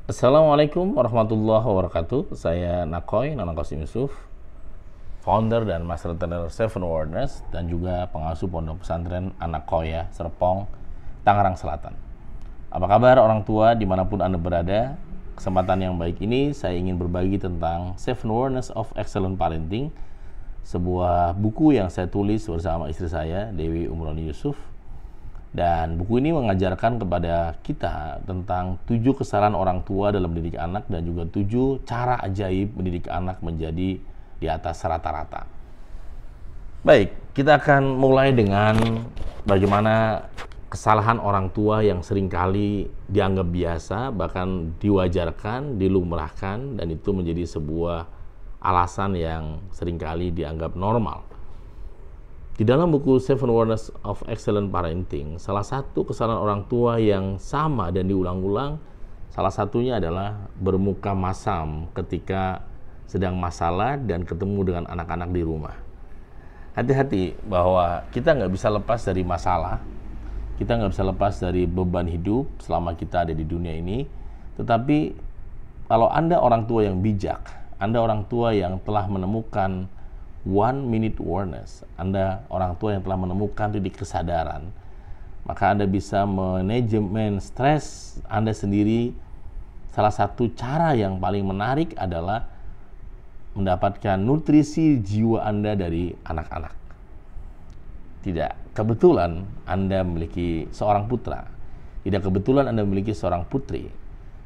Assalamualaikum warahmatullahi wabarakatuh. Saya Nakoy, Nanang Qasim Yusuf, founder dan master trainer Seven Awareness dan juga pengasuh pondok pesantren Anakoya, Serpong, Tangerang Selatan. Apa kabar orang tua dimanapun Anda berada? Kesempatan yang baik ini saya ingin berbagi tentang Seven Awareness of Excellent Parenting, sebuah buku yang saya tulis bersama istri saya, Dewi Umroni Yusuf. Dan buku ini mengajarkan kepada kita tentang 7 kesalahan orang tua dalam mendidik anak dan juga 7 cara ajaib mendidik anak menjadi di atas rata-rata. Baik, kita akan mulai dengan bagaimana kesalahan orang tua yang seringkali dianggap biasa, bahkan diwajarkan, dilumrahkan, dan itu menjadi sebuah alasan yang seringkali dianggap normal. Di dalam buku Seven Awareness of Excellent Parenting, salah satu kesalahan orang tua yang sama dan diulang-ulang, salah satunya adalah bermuka masam ketika sedang masalah dan ketemu dengan anak-anak di rumah. Hati-hati bahwa kita nggak bisa lepas dari masalah, kita nggak bisa lepas dari beban hidup selama kita ada di dunia ini. Tetapi kalau Anda orang tua yang bijak, Anda orang tua yang telah menemukan 1-minute awareness, Anda orang tua yang telah menemukan titik kesadaran, maka Anda bisa manajemen stres Anda sendiri. Salah satu cara yang paling menarik adalah mendapatkan nutrisi jiwa Anda dari anak-anak. Tidak kebetulan Anda memiliki seorang putra, tidak kebetulan Anda memiliki seorang putri,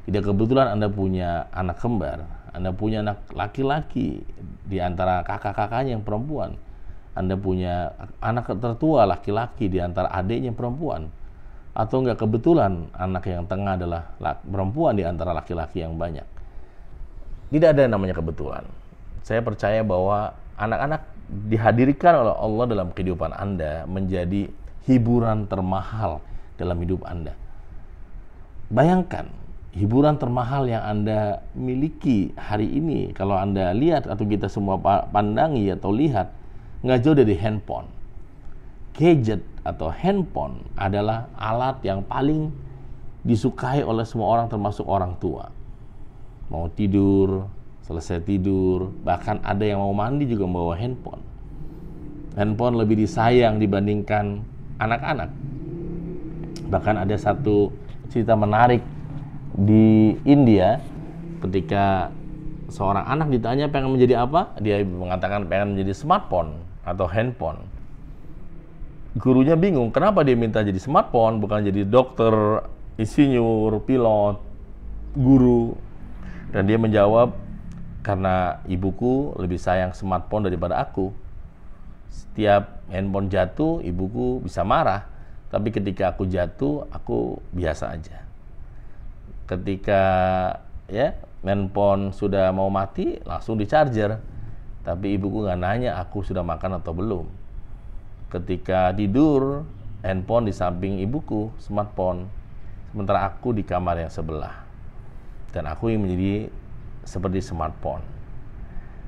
tidak kebetulan Anda punya anak kembar, Anda punya anak laki-laki di antara kakak-kakaknya yang perempuan, Anda punya anak tertua laki-laki di antara adiknya perempuan, atau enggak kebetulan anak yang tengah adalah perempuan di antara laki-laki yang banyak. Tidak ada namanya kebetulan. Saya percaya bahwa anak-anak dihadirkan oleh Allah dalam kehidupan Anda menjadi hiburan termahal dalam hidup Anda. Bayangkan, hiburan termahal yang Anda miliki hari ini, kalau Anda lihat atau kita semua pandangi atau lihat, nggak jauh dari handphone. Gadget atau handphone adalah alat yang paling disukai oleh semua orang, termasuk orang tua. Mau tidur, selesai tidur, bahkan ada yang mau mandi juga membawa handphone. Handphone lebih disayang dibandingkan anak-anak. Bahkan ada satu cerita menarik di India, ketika seorang anak ditanya pengen menjadi apa, dia mengatakan pengen menjadi smartphone atau handphone. Gurunya bingung, kenapa dia minta jadi smartphone, bukan jadi dokter, insinyur, pilot, guru. Dan dia menjawab, karena ibuku lebih sayang smartphone daripada aku. Setiap handphone jatuh, ibuku bisa marah, tapi ketika aku jatuh, aku biasa aja. Ketika handphone sudah mau mati, langsung di charger. Tapi ibuku nggak nanya aku sudah makan atau belum. Ketika tidur, handphone di samping ibuku, smartphone. Sementara aku di kamar yang sebelah. Dan aku yang menjadi seperti smartphone.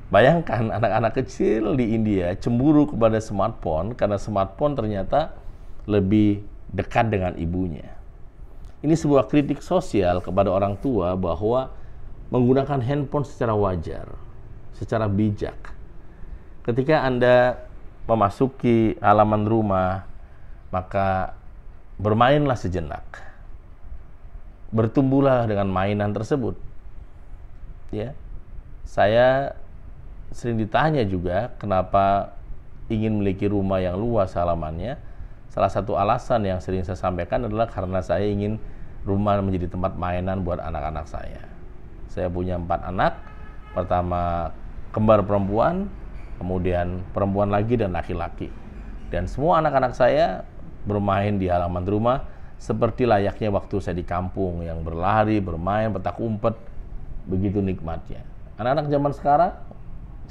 Bayangkan anak-anak kecil di India cemburu kepada smartphone karena smartphone ternyata lebih dekat dengan ibunya. Ini sebuah kritik sosial kepada orang tua bahwa menggunakan handphone secara wajar, secara bijak. Ketika Anda memasuki halaman rumah, maka bermainlah sejenak. Bertumbuhlah dengan mainan tersebut. Ya. Saya sering ditanya juga kenapa ingin memiliki rumah yang luas halamannya. Salah satu alasan yang sering saya sampaikan adalah karena saya ingin rumah menjadi tempat mainan buat anak-anak saya. Saya punya 4 anak, pertama kembar perempuan, kemudian perempuan lagi dan laki-laki. Dan semua anak-anak saya bermain di halaman rumah seperti layaknya waktu saya di kampung, yang berlari, bermain, petak umpet, begitu nikmatnya. Anak-anak zaman sekarang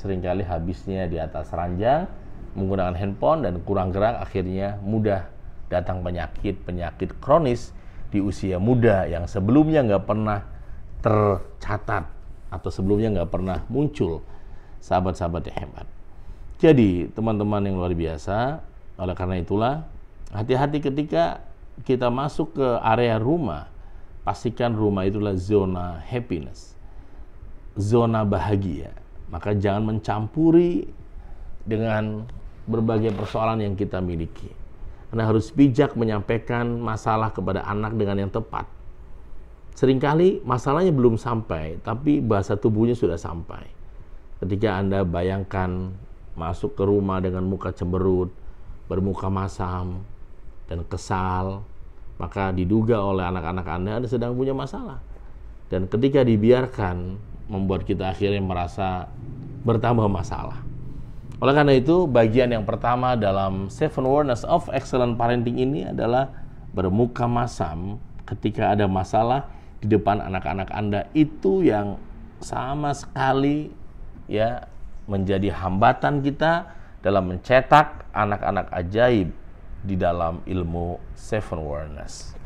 seringkali habisnya di atas ranjang, menggunakan handphone dan kurang gerak, akhirnya mudah datang penyakit kronis di usia muda yang sebelumnya nggak pernah tercatat atau sebelumnya nggak pernah muncul. Sahabat-sahabat yang hebat. Jadi teman-teman yang luar biasa, oleh karena itulah hati-hati ketika kita masuk ke area rumah, pastikan rumah itulah zona happiness, zona bahagia. Maka jangan mencampuri dengan berbagai persoalan yang kita miliki. Anda harus bijak menyampaikan masalah kepada anak dengan yang tepat. Seringkali masalahnya belum sampai, tapi bahasa tubuhnya sudah sampai. Ketika Anda bayangkan masuk ke rumah dengan muka cemberut, bermuka masam, dan kesal, maka diduga oleh anak-anak Anda sedang punya masalah. Dan ketika dibiarkan, membuat kita akhirnya merasa bertambah masalah. Oleh karena itu, bagian yang pertama dalam 7 Awareness of Excellent Parenting ini adalah bermuka masam ketika ada masalah di depan anak-anak Anda. Itu yang sama sekali ya menjadi hambatan kita dalam mencetak anak-anak ajaib di dalam ilmu 7 Awareness.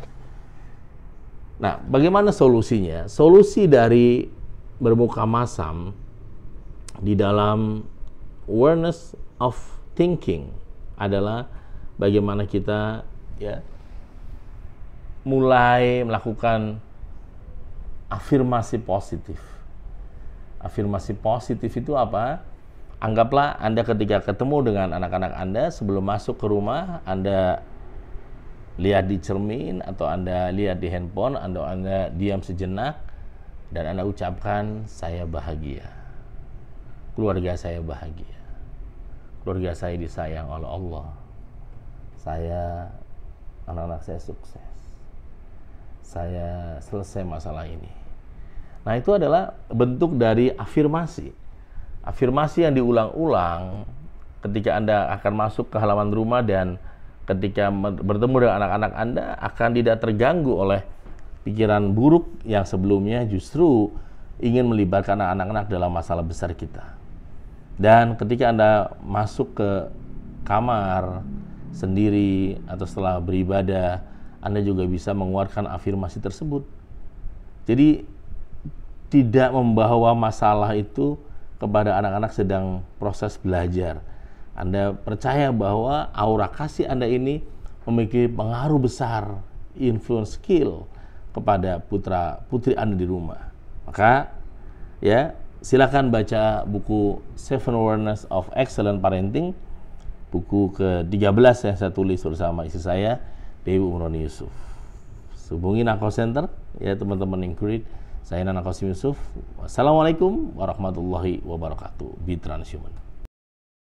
Nah, bagaimana solusinya? Solusi dari bermuka masam di dalam awareness of thinking adalah bagaimana kita ya mulai melakukan afirmasi positif. Afirmasi positif itu apa? Anggaplah Anda ketika ketemu dengan anak-anak Anda sebelum masuk ke rumah, Anda lihat di cermin atau Anda lihat di handphone, Anda diam sejenak dan Anda ucapkan, saya bahagia. Keluarga saya bahagia. Keluarga saya disayang oleh Allah. Anak-anak saya sukses. Saya selesai masalah ini. Nah, itu adalah bentuk dari afirmasi. Afirmasi yang diulang-ulang ketika Anda akan masuk ke halaman rumah dan ketika bertemu dengan anak-anak Anda akan tidak terganggu oleh pikiran buruk yang sebelumnya justru ingin melibatkan anak-anak dalam masalah besar kita. Dan ketika Anda masuk ke kamar sendiri atau setelah beribadah, Anda juga bisa mengeluarkan afirmasi tersebut. Jadi tidak membawa masalah itu kepada anak-anak sedang proses belajar. Anda percaya bahwa aura kasih Anda ini memiliki pengaruh besar, influence skill kepada putra-putri Anda di rumah. Maka ya silakan baca buku 7 Awareness of Excellent Parenting, buku ke-13 yang saya tulis bersama istri saya, Dewi Umroni Yusuf. Hubungi Nako Center, ya teman-teman Increed. Saya Nana Qasim Yusuf. Wassalamualaikum warahmatullahi wabarakatuh. Be transhuman.